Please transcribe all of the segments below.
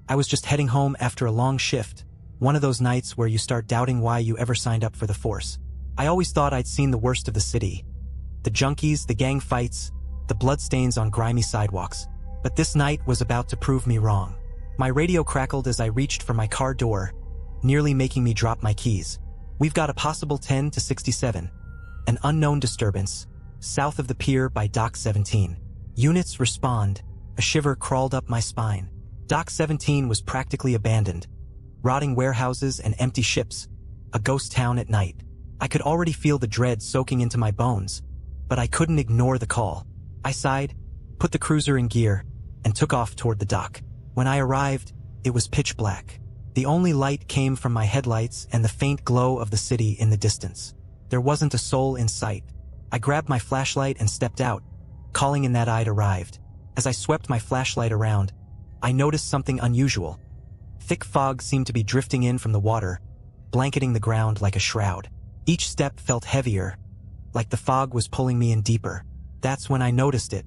I was just heading home after a long shift, one of those nights where you start doubting why you ever signed up for the force. I always thought I'd seen the worst of the city. The junkies, the gang fights, the bloodstains on grimy sidewalks. But this night was about to prove me wrong. My radio crackled as I reached for my car door, nearly making me drop my keys. We've got a possible 10 to 67. An unknown disturbance, south of the pier by Dock 17. Units respond. A shiver crawled up my spine. Dock 17 was practically abandoned. Rotting warehouses and empty ships. A ghost town at night. I could already feel the dread soaking into my bones, but I couldn't ignore the call. I sighed, put the cruiser in gear, and took off toward the dock. When I arrived, it was pitch black. The only light came from my headlights and the faint glow of the city in the distance. There wasn't a soul in sight. I grabbed my flashlight and stepped out, calling in that I'd arrived. As I swept my flashlight around, I noticed something unusual. Thick fog seemed to be drifting in from the water, blanketing the ground like a shroud. Each step felt heavier, like the fog was pulling me in deeper. That's when I noticed it.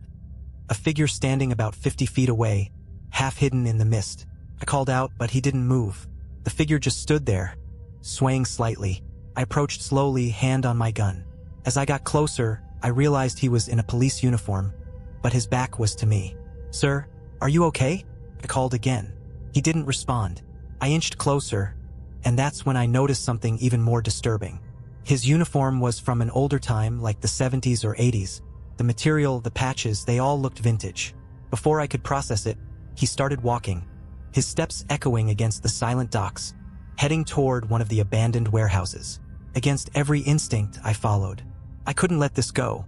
A figure standing about 50 feet away, half hidden in the mist. I called out, but he didn't move. The figure just stood there, swaying slightly. I approached slowly, hand on my gun. As I got closer, I realized he was in a police uniform, but his back was to me. "Sir, are you okay?" I called again. He didn't respond. I inched closer, and that's when I noticed something even more disturbing. His uniform was from an older time, like the 70s or 80s. The material, the patches, they all looked vintage. Before I could process it, he started walking, his steps echoing against the silent docks, heading toward one of the abandoned warehouses. Against every instinct, I followed. I couldn't let this go.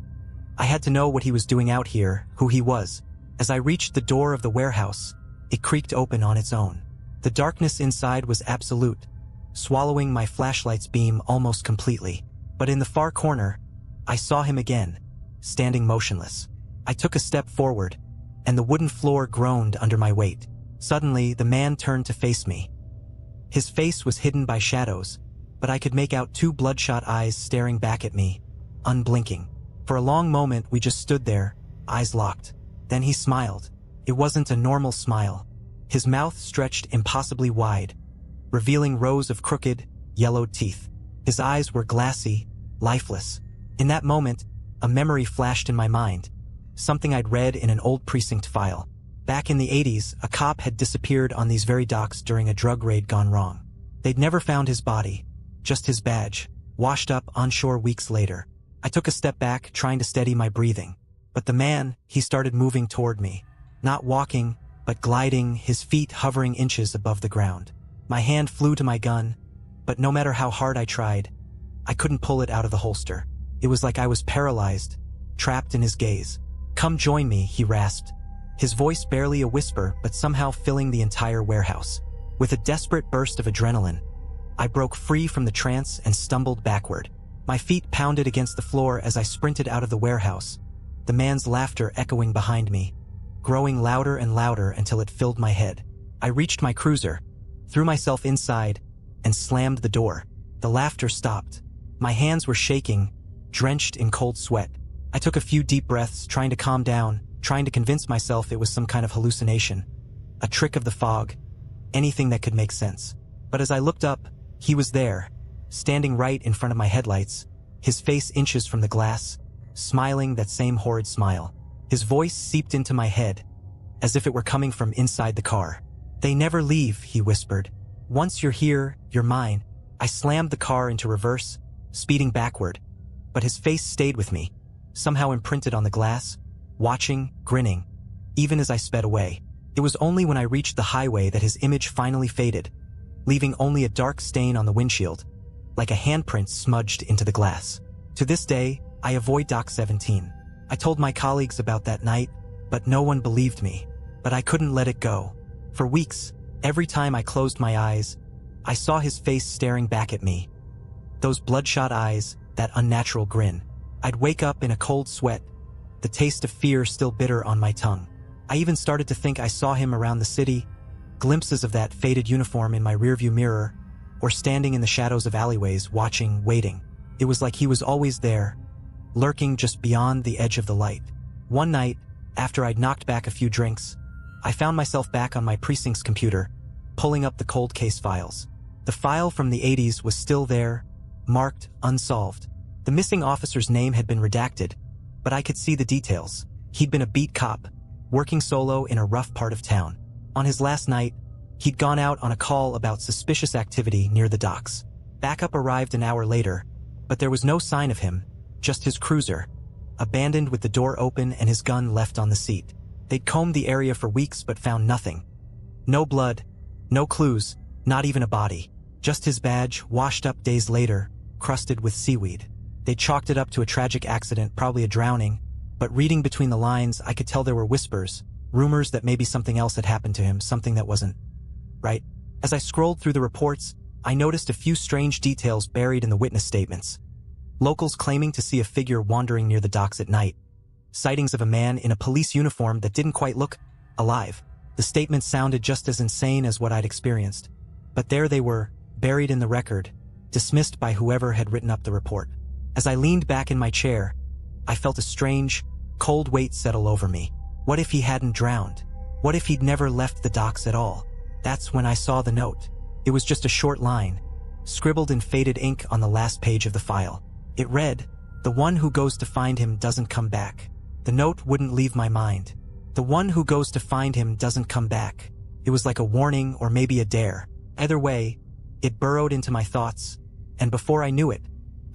I had to know what he was doing out here, who he was. As I reached the door of the warehouse, it creaked open on its own. The darkness inside was absolute, swallowing my flashlight's beam almost completely. But in the far corner, I saw him again, standing motionless. I took a step forward, and the wooden floor groaned under my weight. Suddenly, the man turned to face me. His face was hidden by shadows, but I could make out two bloodshot eyes staring back at me, unblinking. For a long moment, we just stood there, eyes locked. Then he smiled. It wasn't a normal smile. His mouth stretched impossibly wide, revealing rows of crooked, yellowed teeth. His eyes were glassy, lifeless. In that moment, a memory flashed in my mind, something I'd read in an old precinct file. Back in the 80s, a cop had disappeared on these very docks during a drug raid gone wrong. They'd never found his body, just his badge, washed up onshore weeks later. I took a step back, trying to steady my breathing. But the man, he started moving toward me. Not walking, but gliding, his feet hovering inches above the ground. My hand flew to my gun, but no matter how hard I tried, I couldn't pull it out of the holster. It was like I was paralyzed, trapped in his gaze. "Come join me," he rasped, his voice barely a whisper but somehow filling the entire warehouse. With a desperate burst of adrenaline, I broke free from the trance and stumbled backward. My feet pounded against the floor as I sprinted out of the warehouse, the man's laughter echoing behind me, growing louder and louder until it filled my head. I reached my cruiser, threw myself inside, and slammed the door. The laughter stopped. My hands were shaking, drenched in cold sweat. I took a few deep breaths, trying to calm down, trying to convince myself it was some kind of hallucination, a trick of the fog, anything that could make sense. But as I looked up, he was there, standing right in front of my headlights, his face inches from the glass, smiling that same horrid smile. His voice seeped into my head, as if it were coming from inside the car. "They never leave," he whispered. "Once you're here, you're mine." I slammed the car into reverse, speeding backward, but his face stayed with me, somehow imprinted on the glass, watching, grinning, even as I sped away. It was only when I reached the highway that his image finally faded, leaving only a dark stain on the windshield, like a handprint smudged into the glass. To this day, I avoid Dock 17. I told my colleagues about that night, but no one believed me. But I couldn't let it go. For weeks, every time I closed my eyes, I saw his face staring back at me. Those bloodshot eyes, that unnatural grin. I'd wake up in a cold sweat, the taste of fear still bitter on my tongue. I even started to think I saw him around the city, glimpses of that faded uniform in my rearview mirror, or standing in the shadows of alleyways watching, waiting. It was like he was always there, lurking just beyond the edge of the light. One night, after I'd knocked back a few drinks, I found myself back on my precinct's computer, pulling up the cold case files. The file from the 80s was still there, marked unsolved. The missing officer's name had been redacted, but I could see the details. He'd been a beat cop, working solo in a rough part of town. On his last night, he'd gone out on a call about suspicious activity near the docks. Backup arrived an hour later, but there was no sign of him, just his cruiser, abandoned with the door open and his gun left on the seat. They'd combed the area for weeks but found nothing. No blood, no clues, not even a body. Just his badge, washed up days later, crusted with seaweed. They chalked it up to a tragic accident, probably a drowning, but reading between the lines, I could tell there were whispers, rumors that maybe something else had happened to him, something that wasn't right. As I scrolled through the reports, I noticed a few strange details buried in the witness statements. Locals claiming to see a figure wandering near the docks at night. Sightings of a man in a police uniform that didn't quite look alive. The statements sounded just as insane as what I'd experienced. But there they were, buried in the record, dismissed by whoever had written up the report. As I leaned back in my chair, I felt a strange, cold weight settle over me. What if he hadn't drowned? What if he'd never left the docks at all? That's when I saw the note. It was just a short line, scribbled in faded ink on the last page of the file. It read, "The one who goes to find him doesn't come back." The note wouldn't leave my mind. The one who goes to find him doesn't come back. It was like a warning or maybe a dare. Either way, it burrowed into my thoughts, and before I knew it,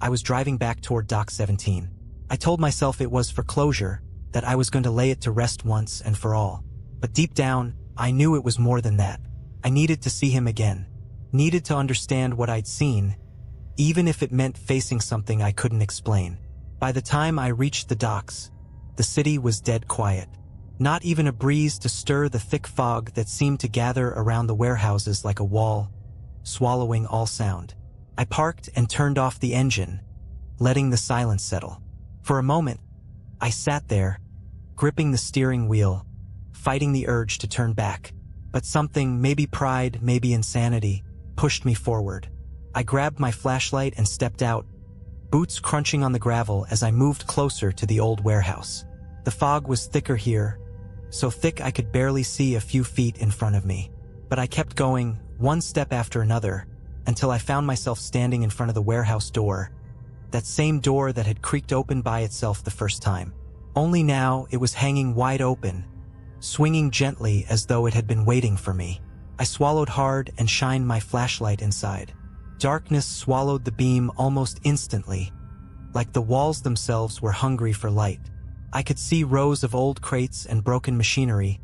I was driving back toward Dock 17. I told myself it was for closure, that I was going to lay it to rest once and for all. But deep down, I knew it was more than that. I needed to see him again. Needed to understand what I'd seen, even if it meant facing something I couldn't explain. By the time I reached the docks, the city was dead quiet. Not even a breeze to stir the thick fog that seemed to gather around the warehouses like a wall, swallowing all sound. I parked and turned off the engine, letting the silence settle. For a moment, I sat there, gripping the steering wheel, fighting the urge to turn back. But something, maybe pride, maybe insanity, pushed me forward. I grabbed my flashlight and stepped out, boots crunching on the gravel as I moved closer to the old warehouse. The fog was thicker here, so thick I could barely see a few feet in front of me. But I kept going, one step after another, until I found myself standing in front of the warehouse door, that same door that had creaked open by itself the first time. Only now it was hanging wide open, swinging gently as though it had been waiting for me. I swallowed hard and shined my flashlight inside. Darkness swallowed the beam almost instantly, like the walls themselves were hungry for light. I could see rows of old crates and broken machinery,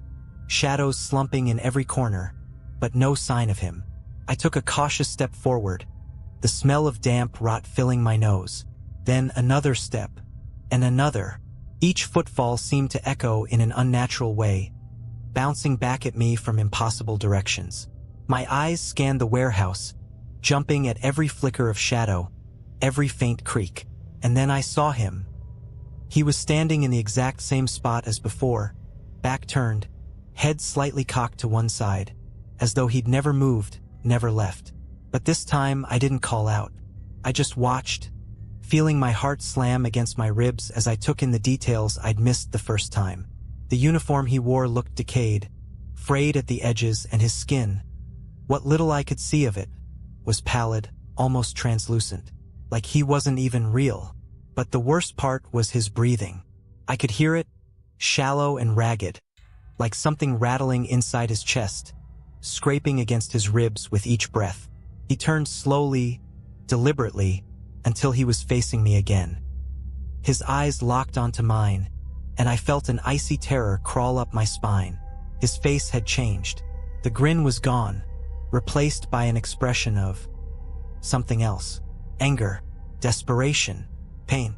shadows slumping in every corner, but no sign of him. I took a cautious step forward, the smell of damp rot filling my nose. Then another step, and another. Each footfall seemed to echo in an unnatural way, bouncing back at me from impossible directions. My eyes scanned the warehouse, jumping at every flicker of shadow, every faint creak. And then I saw him. He was standing in the exact same spot as before, back turned, head slightly cocked to one side, as though he'd never moved, never left. But this time I didn't call out. I just watched, feeling my heart slam against my ribs as I took in the details I'd missed the first time. The uniform he wore looked decayed, frayed at the edges, and his skin, what little I could see of it, was pallid, almost translucent, like he wasn't even real. But the worst part was his breathing. I could hear it, shallow and ragged, like something rattling inside his chest, scraping against his ribs with each breath. He turned slowly, deliberately, until he was facing me again. His eyes locked onto mine, and I felt an icy terror crawl up my spine. His face had changed. The grin was gone, replaced by an expression of something else. Anger, desperation, pain.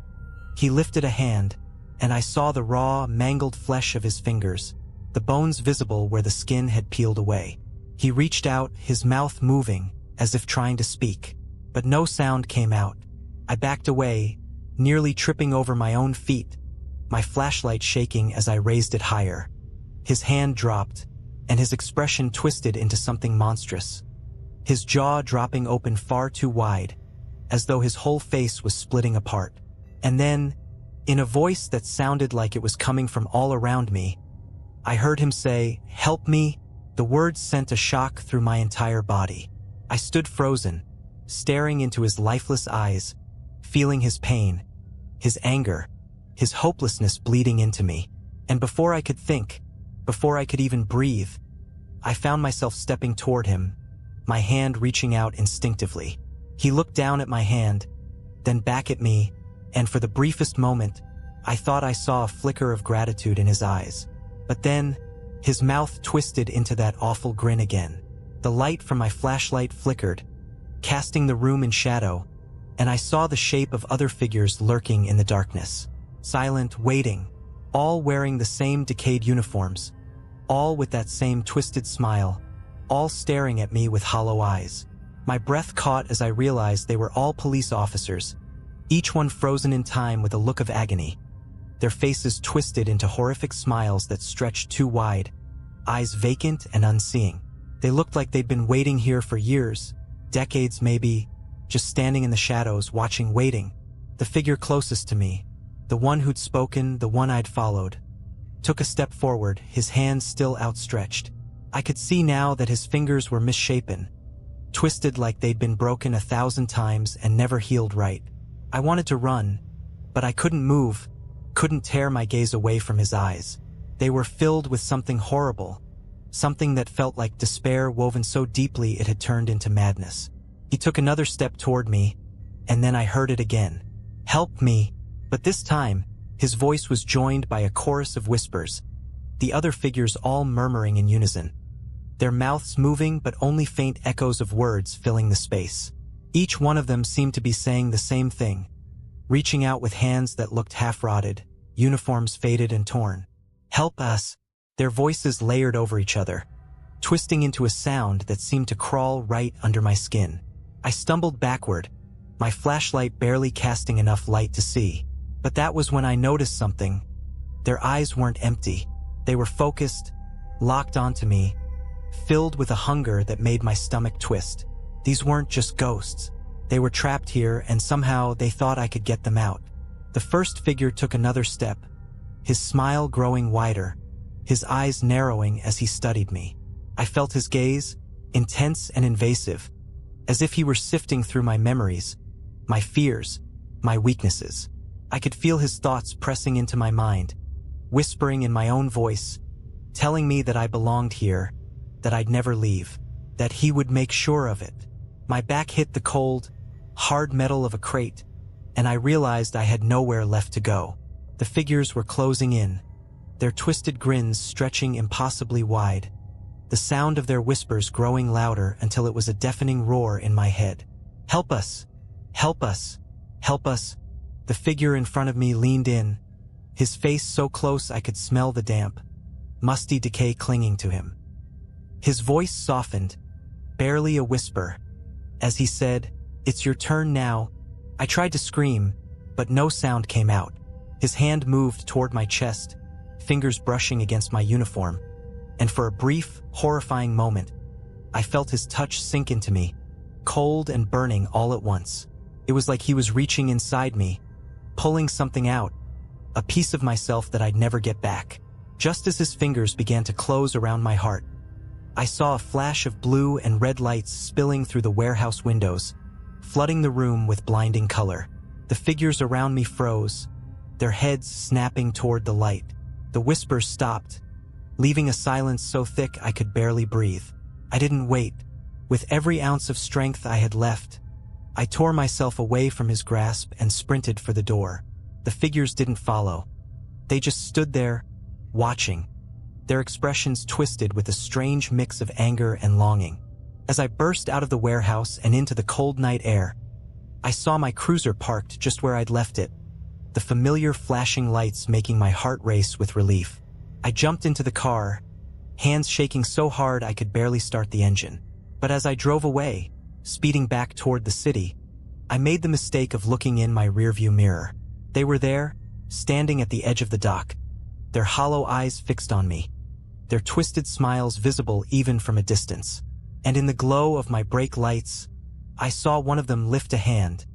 He lifted a hand, and I saw the raw, mangled flesh of his fingers, the bones visible where the skin had peeled away. He reached out, his mouth moving, as if trying to speak, but no sound came out. I backed away, nearly tripping over my own feet, my flashlight shaking as I raised it higher. His hand dropped, and his expression twisted into something monstrous, his jaw dropping open far too wide, as though his whole face was splitting apart. And then, in a voice that sounded like it was coming from all around me, I heard him say, "Help me, The words sent a shock through my entire body. I stood frozen, staring into his lifeless eyes, feeling his pain, his anger, his hopelessness bleeding into me. And before I could think, before I could even breathe, I found myself stepping toward him, my hand reaching out instinctively. He looked down at my hand, then back at me, and for the briefest moment, I thought I saw a flicker of gratitude in his eyes. But then, his mouth twisted into that awful grin again. The light from my flashlight flickered, casting the room in shadow, and I saw the shape of other figures lurking in the darkness. Silent, waiting, all wearing the same decayed uniforms, all with that same twisted smile, all staring at me with hollow eyes. My breath caught as I realized they were all police officers, each one frozen in time with a look of agony, their faces twisted into horrific smiles that stretched too wide, eyes vacant and unseeing. They looked like they'd been waiting here for years, decades maybe, just standing in the shadows, watching, waiting. The figure closest to me, the one who'd spoken, the one I'd followed, took a step forward, his hands still outstretched. I could see now that his fingers were misshapen, twisted like they'd been broken 1,000 times and never healed right. I wanted to run, but I couldn't move, couldn't tear my gaze away from his eyes. They were filled with something horrible, something that felt like despair woven so deeply it had turned into madness. He took another step toward me, and then I heard it again. "Help me!" But this time, his voice was joined by a chorus of whispers, the other figures all murmuring in unison, their mouths moving but only faint echoes of words filling the space. Each one of them seemed to be saying the same thing, reaching out with hands that looked half-rotted, uniforms faded and torn. "Help us!" Their voices layered over each other, twisting into a sound that seemed to crawl right under my skin. I stumbled backward, my flashlight barely casting enough light to see. But that was when I noticed something. Their eyes weren't empty. They were focused, locked onto me, filled with a hunger that made my stomach twist. These weren't just ghosts. They were trapped here, and somehow they thought I could get them out. The first figure took another step, his smile growing wider, his eyes narrowing as he studied me. I felt his gaze, intense and invasive, as if he were sifting through my memories, my fears, my weaknesses. I could feel his thoughts pressing into my mind, whispering in my own voice, telling me that I belonged here, that I'd never leave, that he would make sure of it. My back hit the cold, hard metal of a crate, and I realized I had nowhere left to go. The figures were closing in, their twisted grins stretching impossibly wide, the sound of their whispers growing louder until it was a deafening roar in my head. "Help us! Help us! Help us!" The figure in front of me leaned in, his face so close I could smell the damp, musty decay clinging to him. His voice softened, barely a whisper, as he said, "It's your turn now." I tried to scream, but no sound came out. His hand moved toward my chest, fingers brushing against my uniform, and for a brief, horrifying moment, I felt his touch sink into me, cold and burning all at once. It was like he was reaching inside me, pulling something out, a piece of myself that I'd never get back. Just as his fingers began to close around my heart, I saw a flash of blue and red lights spilling through the warehouse windows, flooding the room with blinding color. The figures around me froze, their heads snapping toward the light. The whispers stopped, leaving a silence so thick I could barely breathe. I didn't wait. With every ounce of strength I had left, I tore myself away from his grasp and sprinted for the door. The figures didn't follow. They just stood there, watching, their expressions twisted with a strange mix of anger and longing. As I burst out of the warehouse and into the cold night air, I saw my cruiser parked just where I'd left it, the familiar flashing lights making my heart race with relief. I jumped into the car, hands shaking so hard I could barely start the engine. But as I drove away, speeding back toward the city, I made the mistake of looking in my rearview mirror. They were there, standing at the edge of the dock, their hollow eyes fixed on me, their twisted smiles visible even from a distance. And in the glow of my brake lights, I saw one of them lift a hand,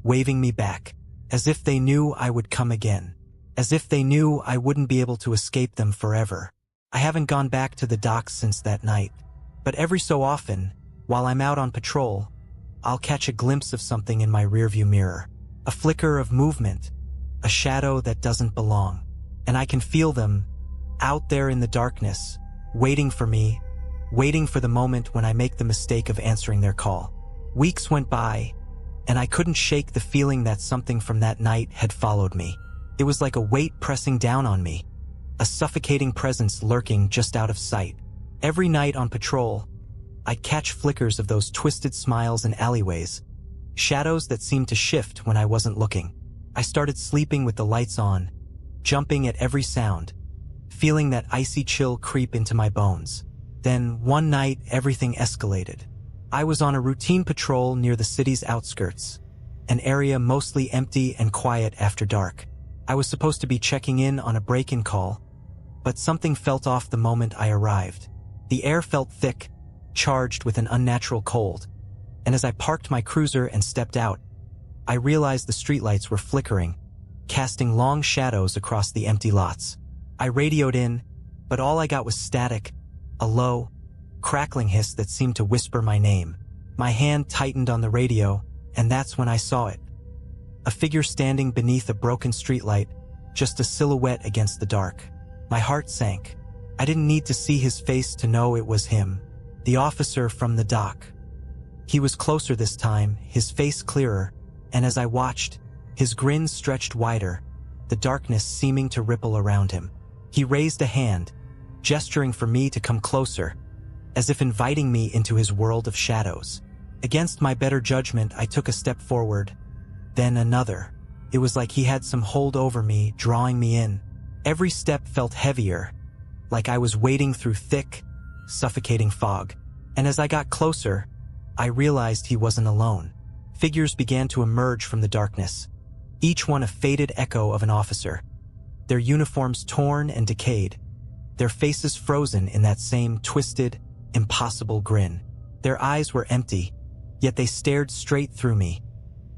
waving me back, as if they knew I would come again, as if they knew I wouldn't be able to escape them forever. I haven't gone back to the docks since that night, but every so often, while I'm out on patrol, I'll catch a glimpse of something in my rearview mirror. A flicker of movement, a shadow that doesn't belong, and I can feel them out there in the darkness, waiting for me, waiting for the moment when I make the mistake of answering their call. Weeks went by, and I couldn't shake the feeling that something from that night had followed me. It was like a weight pressing down on me, a suffocating presence lurking just out of sight. Every night on patrol, I'd catch flickers of those twisted smiles in alleyways, shadows that seemed to shift when I wasn't looking. I started sleeping with the lights on, jumping at every sound, feeling that icy chill creep into my bones. Then, one night, everything escalated. I was on a routine patrol near the city's outskirts, an area mostly empty and quiet after dark. I was supposed to be checking in on a break-in call, but something felt off the moment I arrived. The air felt thick, charged with an unnatural cold, and as I parked my cruiser and stepped out, I realized the streetlights were flickering, casting long shadows across the empty lots. I radioed in, but all I got was static, a low, crackling hiss that seemed to whisper my name. My hand tightened on the radio, and that's when I saw it. A figure standing beneath a broken streetlight, just a silhouette against the dark. My heart sank. I didn't need to see his face to know it was him, the officer from the dock. He was closer this time, his face clearer, and as I watched, his grin stretched wider, the darkness seeming to ripple around him. He raised a hand, gesturing for me to come closer, as if inviting me into his world of shadows. Against my better judgment, I took a step forward, then another. It was like he had some hold over me, drawing me in. Every step felt heavier, like I was wading through thick, suffocating fog. And as I got closer, I realized he wasn't alone. Figures began to emerge from the darkness, each one a faded echo of an officer, their uniforms torn and decayed, their faces frozen in that same twisted, impossible grin. Their eyes were empty, yet they stared straight through me,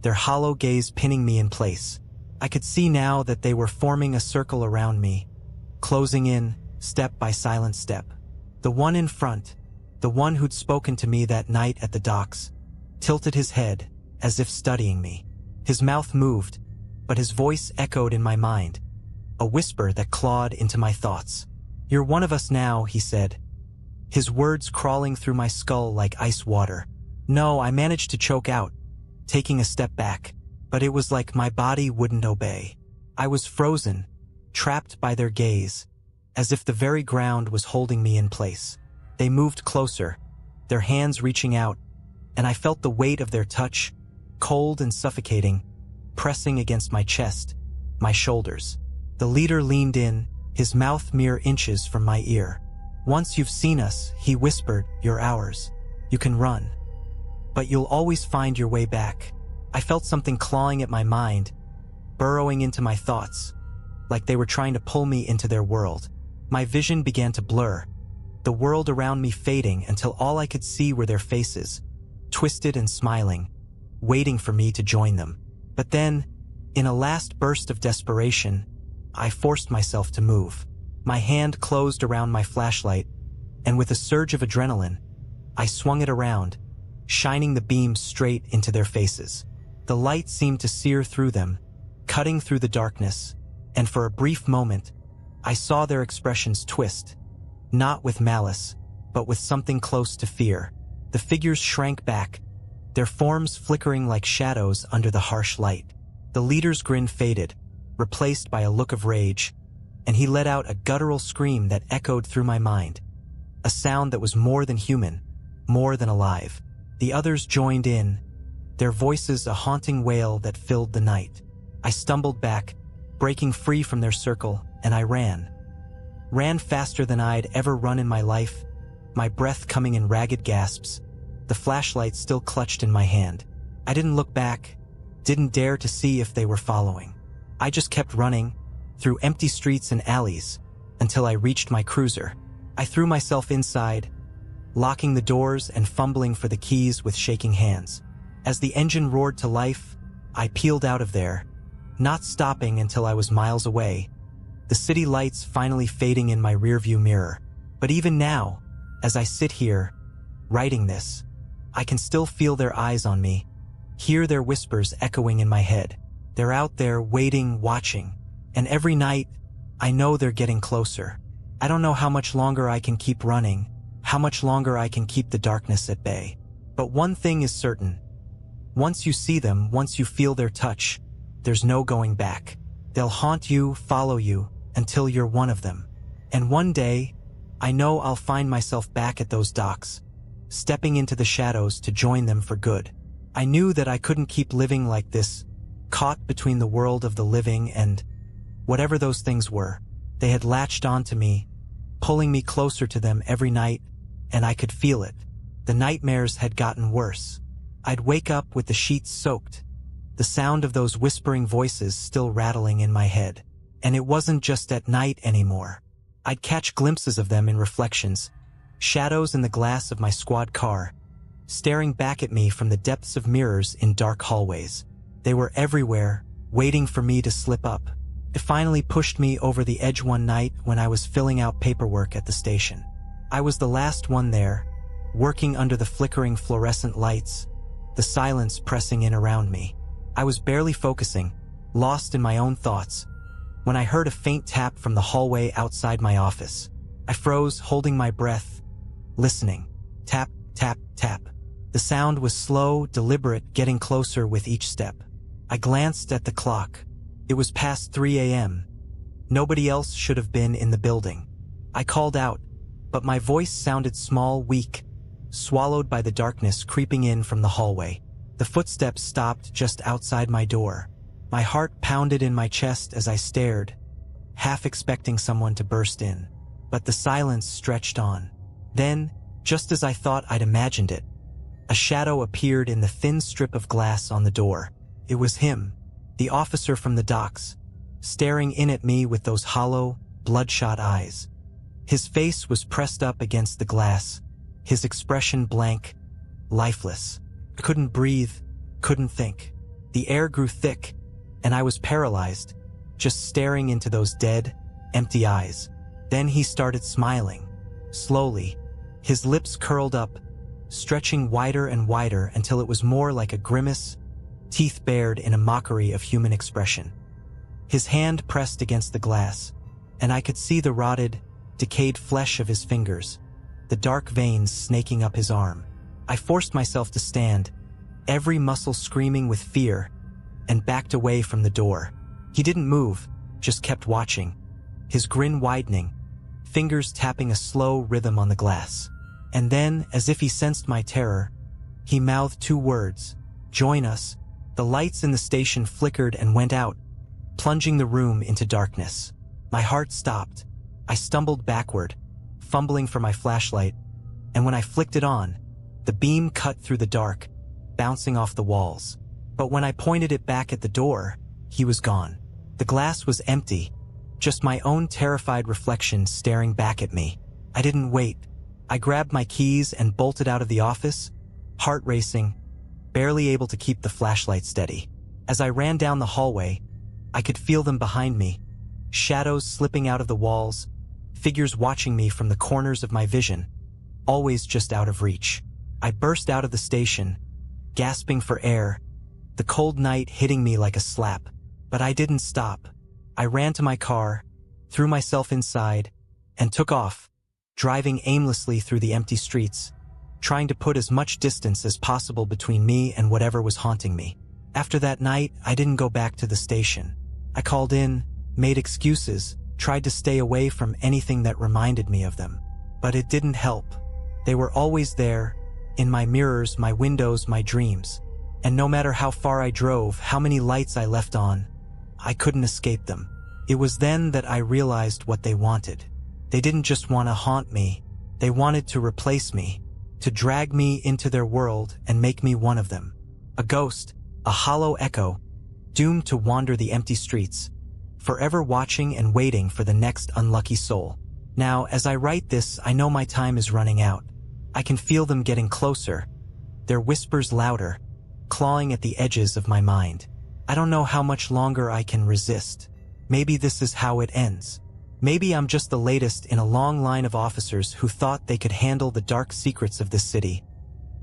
their hollow gaze pinning me in place. I could see now that they were forming a circle around me, closing in, step by silent step. The one in front, the one who'd spoken to me that night at the docks, tilted his head, as if studying me. His mouth moved, but his voice echoed in my mind, a whisper that clawed into my thoughts. "You're one of us now," he said, his words crawling through my skull like ice water. No, I managed to choke out, taking a step back, but it was like my body wouldn't obey. I was frozen, trapped by their gaze, as if the very ground was holding me in place. They moved closer, their hands reaching out, and I felt the weight of their touch, cold and suffocating, pressing against my chest, my shoulders. The leader leaned in, his mouth mere inches from my ear. "Once you've seen us," he whispered, "you're ours. You can run, but you'll always find your way back." I felt something clawing at my mind, burrowing into my thoughts, like they were trying to pull me into their world. My vision began to blur, the world around me fading until all I could see were their faces, twisted and smiling, waiting for me to join them. But then, in a last burst of desperation, I forced myself to move. My hand closed around my flashlight, and with a surge of adrenaline, I swung it around, shining the beam straight into their faces. The light seemed to sear through them, cutting through the darkness, and for a brief moment, I saw their expressions twist, not with malice, but with something close to fear. The figures shrank back, their forms flickering like shadows under the harsh light. The leader's grin faded, replaced by a look of rage, and he let out a guttural scream that echoed through my mind, a sound that was more than human, more than alive. The others joined in, their voices a haunting wail that filled the night. I stumbled back, breaking free from their circle, and I ran. Ran faster than I'd ever run in my life, my breath coming in ragged gasps, the flashlight still clutched in my hand. I didn't look back, didn't dare to see if they were following. I just kept running, through empty streets and alleys, until I reached my cruiser. I threw myself inside, locking the doors and fumbling for the keys with shaking hands. As the engine roared to life, I peeled out of there, not stopping until I was miles away, the city lights finally fading in my rearview mirror. But even now, as I sit here, writing this, I can still feel their eyes on me, hear their whispers echoing in my head. They're out there waiting, watching, and every night, I know they're getting closer. I don't know how much longer I can keep running, how much longer I can keep the darkness at bay. But one thing is certain. Once you see them, once you feel their touch, there's no going back. They'll haunt you, follow you, until you're one of them. And one day, I know I'll find myself back at those docks, stepping into the shadows to join them for good. I knew that I couldn't keep living like this, caught between the world of the living and whatever those things were. They had latched onto me, pulling me closer to them every night, and I could feel it. The nightmares had gotten worse. I'd wake up with the sheets soaked, the sound of those whispering voices still rattling in my head. And it wasn't just at night anymore. I'd catch glimpses of them in reflections, shadows in the glass of my squad car, staring back at me from the depths of mirrors in dark hallways. They were everywhere, waiting for me to slip up. It finally pushed me over the edge one night when I was filling out paperwork at the station. I was the last one there, working under the flickering fluorescent lights, the silence pressing in around me. I was barely focusing, lost in my own thoughts, when I heard a faint tap from the hallway outside my office. I froze, holding my breath, listening. Tap, tap, tap. The sound was slow, deliberate, getting closer with each step. I glanced at the clock. It was past 3 a.m. Nobody else should have been in the building. I called out, but my voice sounded small, weak, swallowed by the darkness creeping in from the hallway. The footsteps stopped just outside my door. My heart pounded in my chest as I stared, half expecting someone to burst in. But the silence stretched on. Then, just as I thought I'd imagined it, a shadow appeared in the thin strip of glass on the door. It was him, the officer from the docks, staring in at me with those hollow, bloodshot eyes. His face was pressed up against the glass, his expression blank, lifeless. I couldn't breathe, couldn't think. The air grew thick, and I was paralyzed, just staring into those dead, empty eyes. Then he started smiling, slowly, his lips curled up, stretching wider and wider until it was more like a grimace, teeth bared in a mockery of human expression. His hand pressed against the glass, and I could see the rotted, decayed flesh of his fingers, the dark veins snaking up his arm. I forced myself to stand, every muscle screaming with fear, and backed away from the door. He didn't move, just kept watching, his grin widening, fingers tapping a slow rhythm on the glass. And then, as if he sensed my terror, he mouthed 2 words, "Join us." The lights in the station flickered and went out, plunging the room into darkness. My heart stopped. I stumbled backward, fumbling for my flashlight, and when I flicked it on, the beam cut through the dark, bouncing off the walls. But when I pointed it back at the door, he was gone. The glass was empty, just my own terrified reflection staring back at me. I didn't wait. I grabbed my keys and bolted out of the office, heart racing, barely able to keep the flashlight steady. As I ran down the hallway, I could feel them behind me, shadows slipping out of the walls, figures watching me from the corners of my vision, always just out of reach. I burst out of the station, gasping for air, the cold night hitting me like a slap. But I didn't stop. I ran to my car, threw myself inside, and took off, driving aimlessly through the empty streets, trying to put as much distance as possible between me and whatever was haunting me. After that night, I didn't go back to the station. I called in, made excuses, tried to stay away from anything that reminded me of them. But it didn't help. They were always there, in my mirrors, my windows, my dreams. And no matter how far I drove, how many lights I left on, I couldn't escape them. It was then that I realized what they wanted. They didn't just want to haunt me. They wanted to replace me, to drag me into their world and make me one of them. A ghost, a hollow echo, doomed to wander the empty streets, forever watching and waiting for the next unlucky soul. Now, as I write this, I know my time is running out. I can feel them getting closer, their whispers louder, clawing at the edges of my mind. I don't know how much longer I can resist. Maybe this is how it ends. Maybe I'm just the latest in a long line of officers who thought they could handle the dark secrets of this city,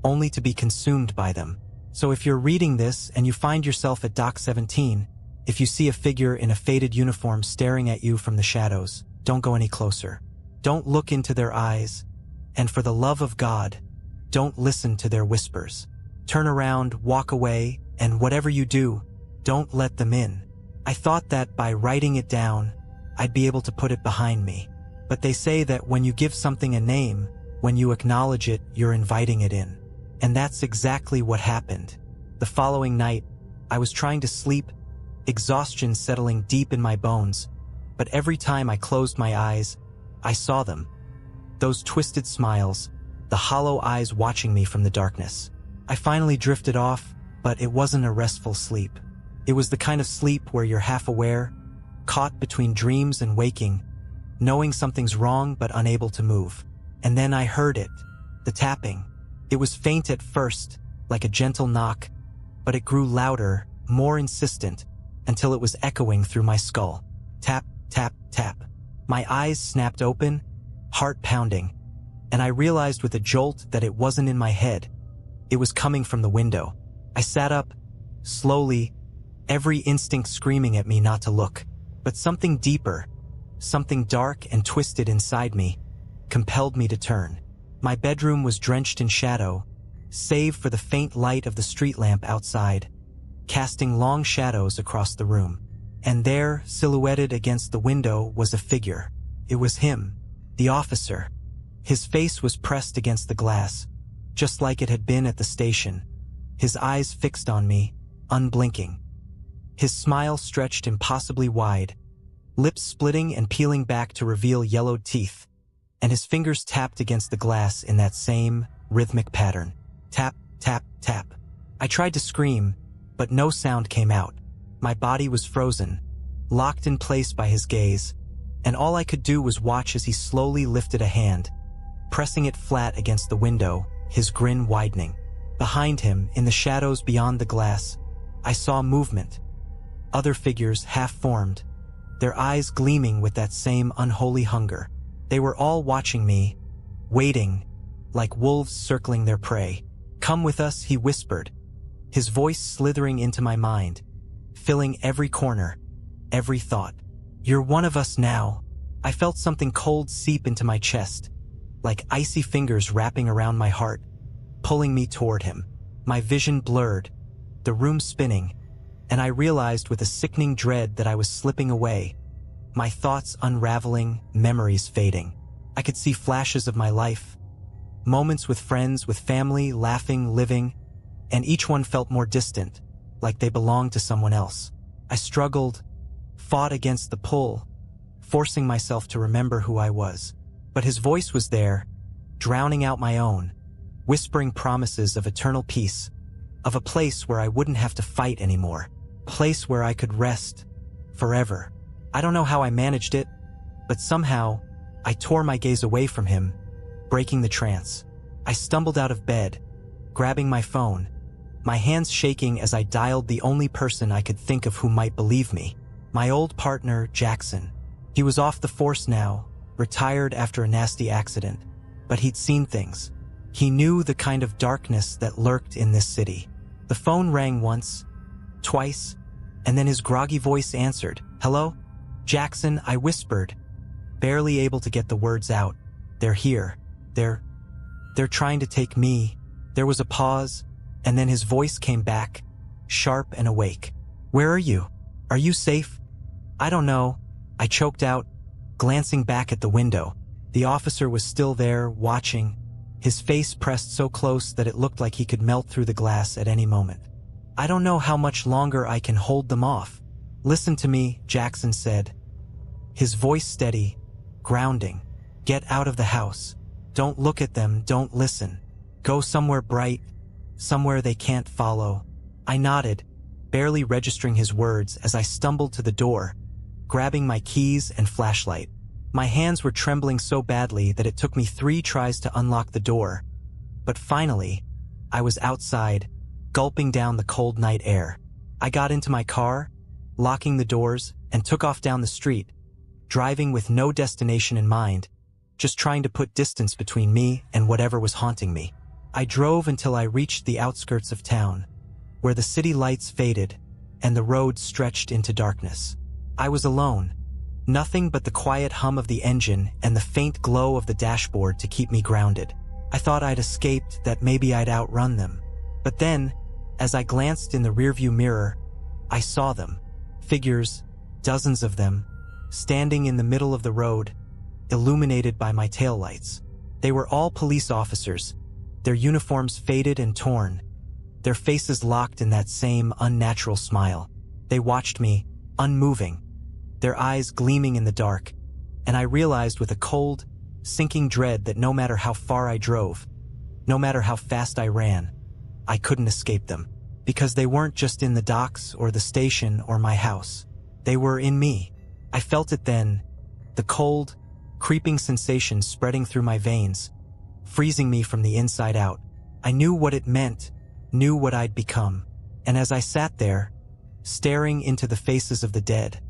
only to be consumed by them. So if you're reading this and you find yourself at Dock 17, if you see a figure in a faded uniform staring at you from the shadows, don't go any closer. Don't look into their eyes, and for the love of God, don't listen to their whispers. Turn around, walk away, and whatever you do, don't let them in. I thought that by writing it down, I'd be able to put it behind me. But they say that when you give something a name, when you acknowledge it, you're inviting it in. And that's exactly what happened. The following night, I was trying to sleep, exhaustion settling deep in my bones, but every time I closed my eyes, I saw them. Those twisted smiles, the hollow eyes watching me from the darkness. I finally drifted off, but it wasn't a restful sleep. It was the kind of sleep where you're half aware, caught between dreams and waking, knowing something's wrong but unable to move. And then I heard it, the tapping. It was faint at first, like a gentle knock, but it grew louder, more insistent, until it was echoing through my skull. Tap, tap, tap. My eyes snapped open, heart pounding, and I realized with a jolt that it wasn't in my head. It was coming from the window. I sat up, slowly, every instinct screaming at me not to look. But something deeper, something dark and twisted inside me, compelled me to turn. My bedroom was drenched in shadow, save for the faint light of the street lamp outside, casting long shadows across the room. And there, silhouetted against the window, was a figure. It was him, the officer. His face was pressed against the glass, just like it had been at the station, his eyes fixed on me, unblinking. His smile stretched impossibly wide, lips splitting and peeling back to reveal yellowed teeth, and his fingers tapped against the glass in that same rhythmic pattern. Tap, tap, tap. I tried to scream, but no sound came out. My body was frozen, locked in place by his gaze, and all I could do was watch as he slowly lifted a hand, pressing it flat against the window, his grin widening. Behind him, in the shadows beyond the glass, I saw movement. Other figures half-formed, their eyes gleaming with that same unholy hunger. They were all watching me, waiting, like wolves circling their prey. "Come with us," he whispered, his voice slithering into my mind, filling every corner, every thought. "You're one of us now." I felt something cold seep into my chest, like icy fingers wrapping around my heart, pulling me toward him. My vision blurred, the room spinning, and I realized with a sickening dread that I was slipping away, my thoughts unraveling, memories fading. I could see flashes of my life, moments with friends, with family, laughing, living, and each one felt more distant, like they belonged to someone else. I struggled, fought against the pull, forcing myself to remember who I was. But his voice was there, drowning out my own, whispering promises of eternal peace, of a place where I wouldn't have to fight anymore, a place where I could rest forever. I don't know how I managed it, but somehow I tore my gaze away from him, breaking the trance. I stumbled out of bed, grabbing my phone, my hands shaking as I dialed the only person I could think of who might believe me, my old partner, Jackson. He was off the force now, retired after a nasty accident, but he'd seen things. He knew the kind of darkness that lurked in this city. The phone rang once, twice, and then his groggy voice answered. "Hello? Jackson," I whispered, barely able to get the words out. "They're here. They're trying to take me." There was a pause, and then his voice came back, sharp and awake. "Where are you? Are you safe?" "I don't know," I choked out, glancing back at the window. The officer was still there, watching, his face pressed so close that it looked like he could melt through the glass at any moment. "I don't know how much longer I can hold them off." "Listen to me," Jackson said, his voice steady, grounding. "Get out of the house. Don't look at them, don't listen. Go somewhere bright, somewhere they can't follow." I nodded, barely registering his words as I stumbled to the door, grabbing my keys and flashlight. My hands were trembling so badly that it took me 3 tries to unlock the door, but finally, I was outside, gulping down the cold night air. I got into my car, locking the doors, and took off down the street, driving with no destination in mind, just trying to put distance between me and whatever was haunting me. I drove until I reached the outskirts of town, where the city lights faded and the road stretched into darkness. I was alone, nothing but the quiet hum of the engine and the faint glow of the dashboard to keep me grounded. I thought I'd escaped, that maybe I'd outrun them. But then, as I glanced in the rearview mirror, I saw them. Figures, dozens of them, standing in the middle of the road, illuminated by my taillights. They were all police officers, their uniforms faded and torn, their faces locked in that same unnatural smile. They watched me, unmoving, their eyes gleaming in the dark, and I realized with a cold, sinking dread that no matter how far I drove, no matter how fast I ran, I couldn't escape them. Because they weren't just in the docks or the station or my house. They were in me. I felt it then, the cold, creeping sensation spreading through my veins, freezing me from the inside out. I knew what it meant, knew what I'd become. And as I sat there, staring into the faces of the dead,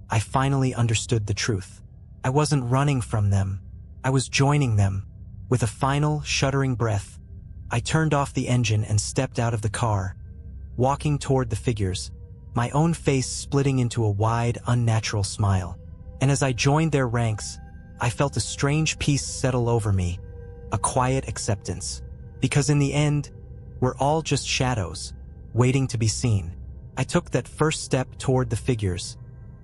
I finally understood the truth. I wasn't running from them. I was joining them. With a final, shuddering breath, I turned off the engine and stepped out of the car, walking toward the figures, my own face splitting into a wide, unnatural smile. And as I joined their ranks, I felt a strange peace settle over me, a quiet acceptance. Because in the end, we're all just shadows, waiting to be seen. I took that first step toward the figures,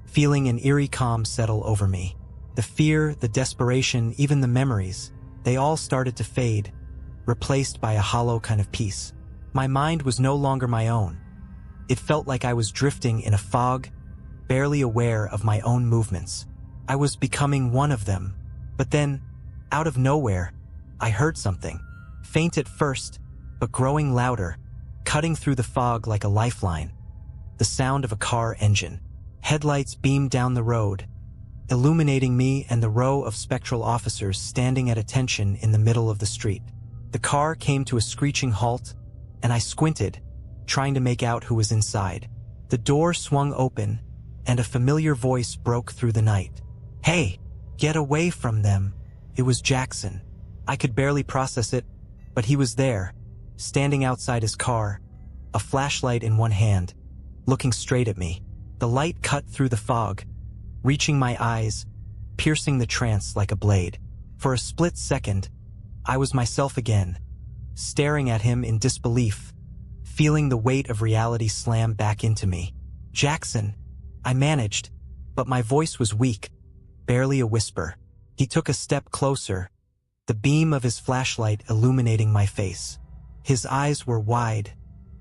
feeling an eerie calm settle over me. The fear, the desperation, even the memories, they all started to fade, replaced by a hollow kind of peace. My mind was no longer my own. It felt like I was drifting in a fog, barely aware of my own movements. I was becoming one of them. But then, out of nowhere, I heard something. Faint at first, but growing louder, cutting through the fog like a lifeline. The sound of a car engine. Headlights beamed down the road, illuminating me and the row of spectral officers standing at attention in the middle of the street. The car came to a screeching halt, and I squinted, trying to make out who was inside. The door swung open, and a familiar voice broke through the night. "Hey, get away from them." It was Jackson. I could barely process it, but he was there, standing outside his car, a flashlight in one hand, looking straight at me. The light cut through the fog, reaching my eyes, piercing the trance like a blade. For a split second, I was myself again, staring at him in disbelief, feeling the weight of reality slam back into me. "Jackson," I managed, but my voice was weak, barely a whisper. He took a step closer, the beam of his flashlight illuminating my face. His eyes were wide,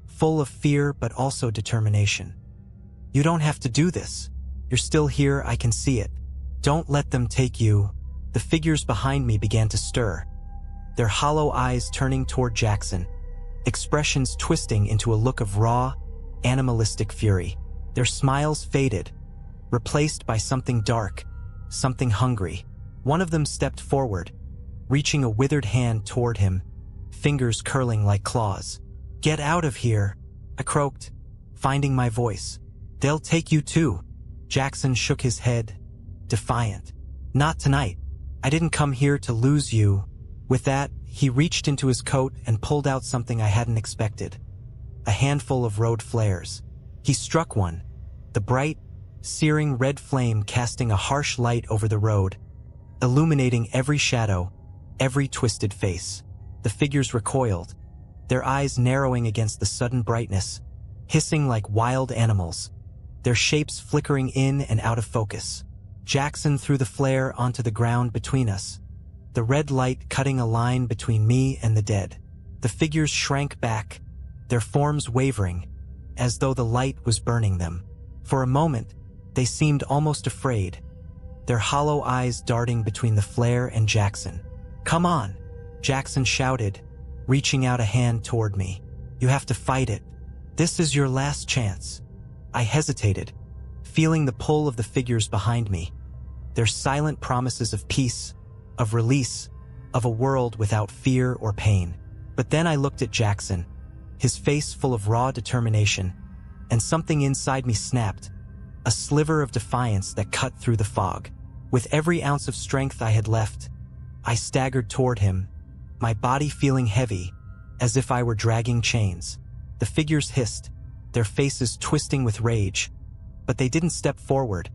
full of fear but also determination. "You don't have to do this. You're still here, I can see it. Don't let them take you." The figures behind me began to stir, their hollow eyes turning toward Jackson, expressions twisting into a look of raw, animalistic fury. Their smiles faded, replaced by something dark, something hungry. One of them stepped forward, reaching a withered hand toward him, fingers curling like claws. "Get out of here," I croaked, finding my voice. "They'll take you too." Jackson shook his head, defiant. "Not tonight. I didn't come here to lose you." With that, he reached into his coat and pulled out something I hadn't expected. A handful of road flares. He struck one, the bright, searing red flame casting a harsh light over the road, illuminating every shadow, every twisted face. The figures recoiled, their eyes narrowing against the sudden brightness, hissing like wild animals, their shapes flickering in and out of focus. Jackson threw the flare onto the ground between us, the red light cutting a line between me and the dead. The figures shrank back, their forms wavering, as though the light was burning them. For a moment, they seemed almost afraid, their hollow eyes darting between the flare and Jackson. "Come on," Jackson shouted, reaching out a hand toward me. "You have to fight it. This is your last chance." I hesitated, feeling the pull of the figures behind me, their silent promises of peace, of release, of a world without fear or pain. But then I looked at Jackson, his face full of raw determination, and something inside me snapped. a sliver of defiance that cut through the fog. With every ounce of strength I had left, I staggered toward him, my body feeling heavy, as if I were dragging chains. The figures hissed, their faces twisting with rage, but they didn't step forward,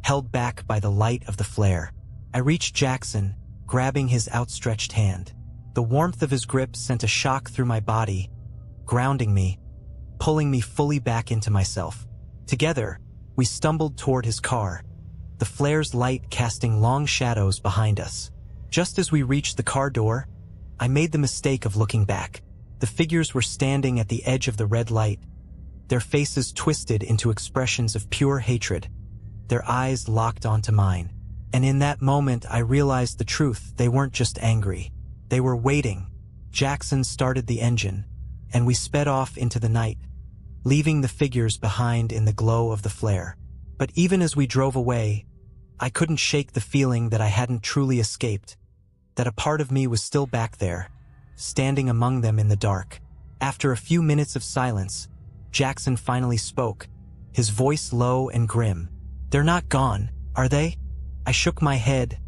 held back by the light of the flare. I reached Jackson, grabbing his outstretched hand. The warmth of his grip sent a shock through my body, grounding me, pulling me fully back into myself. Together, we stumbled toward his car, the flare's light casting long shadows behind us. Just as we reached the car door, I made the mistake of looking back. The figures were standing at the edge of the red light, their faces twisted into expressions of pure hatred, their eyes locked onto mine. And in that moment, I realized the truth. They weren't just angry. They were waiting. Jackson started the engine, and we sped off into the night, leaving the figures behind in the glow of the flare. But even as we drove away, I couldn't shake the feeling that I hadn't truly escaped, that a part of me was still back there, standing among them in the dark. After a few minutes of silence, Jackson finally spoke, his voice low and grim. "They're not gone, are they?" I shook my head,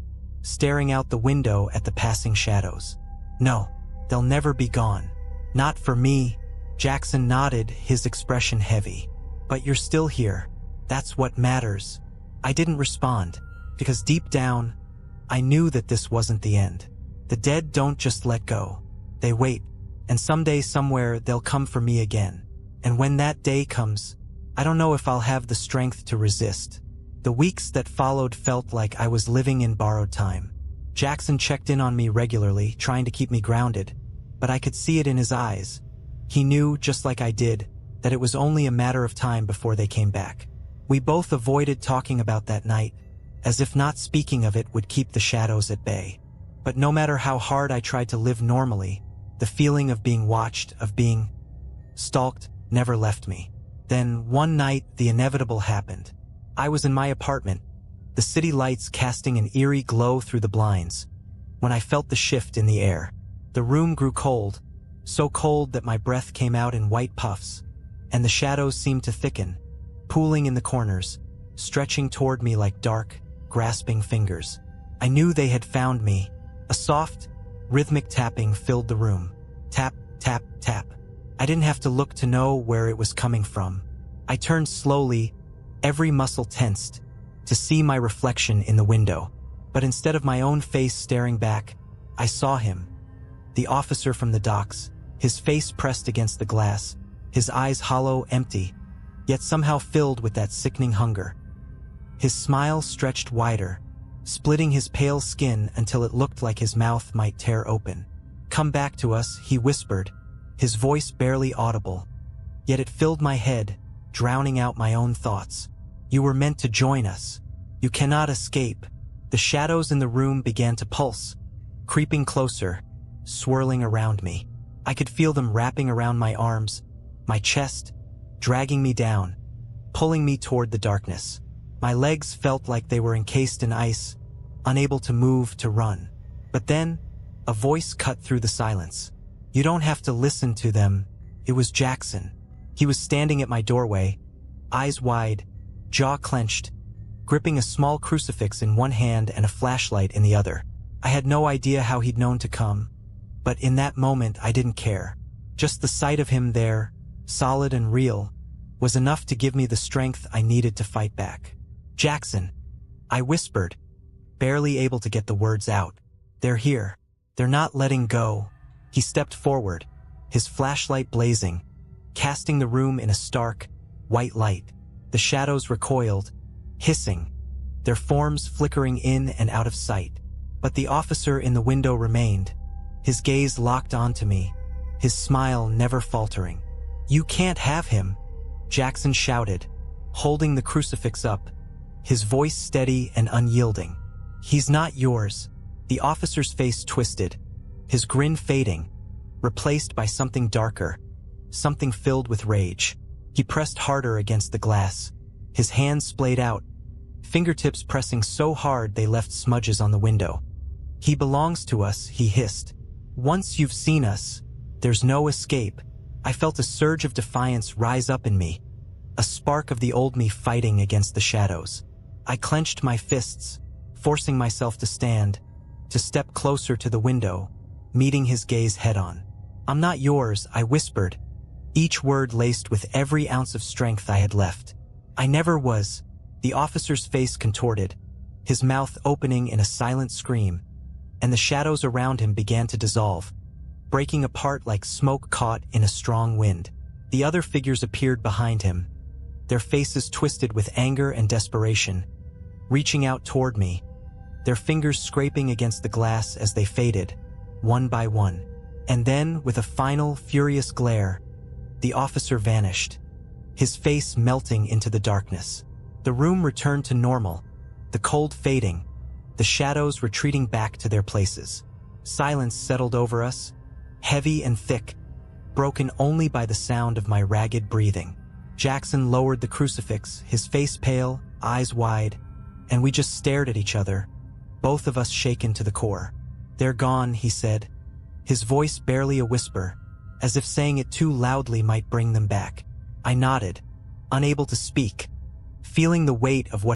staring out the window at the passing shadows. "No, they'll never be gone. Not for me." Jackson nodded, his expression heavy. "But you're still here. That's what matters." I didn't respond, because deep down, I knew that this wasn't the end. The dead don't just let go. They wait, and someday, somewhere, they'll come for me again. And when that day comes, I don't know if I'll have the strength to resist. The weeks that followed felt like I was living in borrowed time. Jackson checked in on me regularly, trying to keep me grounded, but I could see it in his eyes. He knew, just like I did, that it was only a matter of time before they came back. We both avoided talking about that night, as if not speaking of it would keep the shadows at bay. But no matter how hard I tried to live normally, the feeling of being watched, of being stalked, never left me. Then, one night, the inevitable happened. I was in my apartment, the city lights casting an eerie glow through the blinds, when I felt the shift in the air. The room grew cold, so cold that my breath came out in white puffs, and the shadows seemed to thicken, pooling in the corners, stretching toward me like dark, grasping fingers. I knew they had found me. A soft, rhythmic tapping filled the room. Tap, tap, tap. I didn't have to look to know where it was coming from. I turned slowly, every muscle tensed, to see my reflection in the window. But instead of my own face staring back, I saw him, the officer from the docks, his face pressed against the glass, his eyes hollow, empty, yet somehow filled with that sickening hunger. His smile stretched wider, splitting his pale skin until it looked like his mouth might tear open. "Come back to us," he whispered, his voice barely audible, yet it filled my head, drowning out my own thoughts. "You were meant to join us. You cannot escape." The shadows in the room began to pulse, creeping closer, swirling around me. I could feel them wrapping around my arms, my chest, dragging me down, pulling me toward the darkness. My legs felt like they were encased in ice, unable to move, to run. But then, a voice cut through the silence. "You don't have to listen to them." It was Jackson. He was standing at my doorway, eyes wide, jaw clenched, gripping a small crucifix in one hand and a flashlight in the other. I had no idea how he'd known to come, but in that moment I didn't care. Just the sight of him there, solid and real, was enough to give me the strength I needed to fight back. "Jackson," I whispered, barely able to get the words out. "They're here. They're not letting go." He stepped forward, his flashlight blazing, casting the room in a stark, white light. The shadows recoiled, hissing, their forms flickering in and out of sight. But the officer in the window remained, his gaze locked onto me, his smile never faltering. "You can't have him," Jackson shouted, holding the crucifix up, his voice steady and unyielding. "He's not yours." The officer's face twisted, his grin fading, replaced by something darker, something filled with rage. He pressed harder against the glass, his hands splayed out, fingertips pressing so hard they left smudges on the window. "He belongs to us," he hissed. "Once you've seen us, there's no escape." I felt a surge of defiance rise up in me, a spark of the old me fighting against the shadows. I clenched my fists, forcing myself to stand, to step closer to the window, meeting his gaze head-on. "I'm not yours," I whispered, each word laced with every ounce of strength I had left. "I never was." The officer's face contorted, his mouth opening in a silent scream, and the shadows around him began to dissolve, breaking apart like smoke caught in a strong wind. The other figures appeared behind him, their faces twisted with anger and desperation, reaching out toward me, their fingers scraping against the glass as they faded, one by one. And then, with a final, furious glare, the officer vanished, his face melting into the darkness. The room returned to normal, the cold fading, the shadows retreating back to their places. Silence settled over us, heavy and thick, broken only by the sound of my ragged breathing. Jackson lowered the crucifix, his face pale, eyes wide, and we just stared at each other, both of us shaken to the core. "They're gone," he said, his voice barely a whisper, as if saying it too loudly might bring them back. I nodded, unable to speak, feeling the weight of what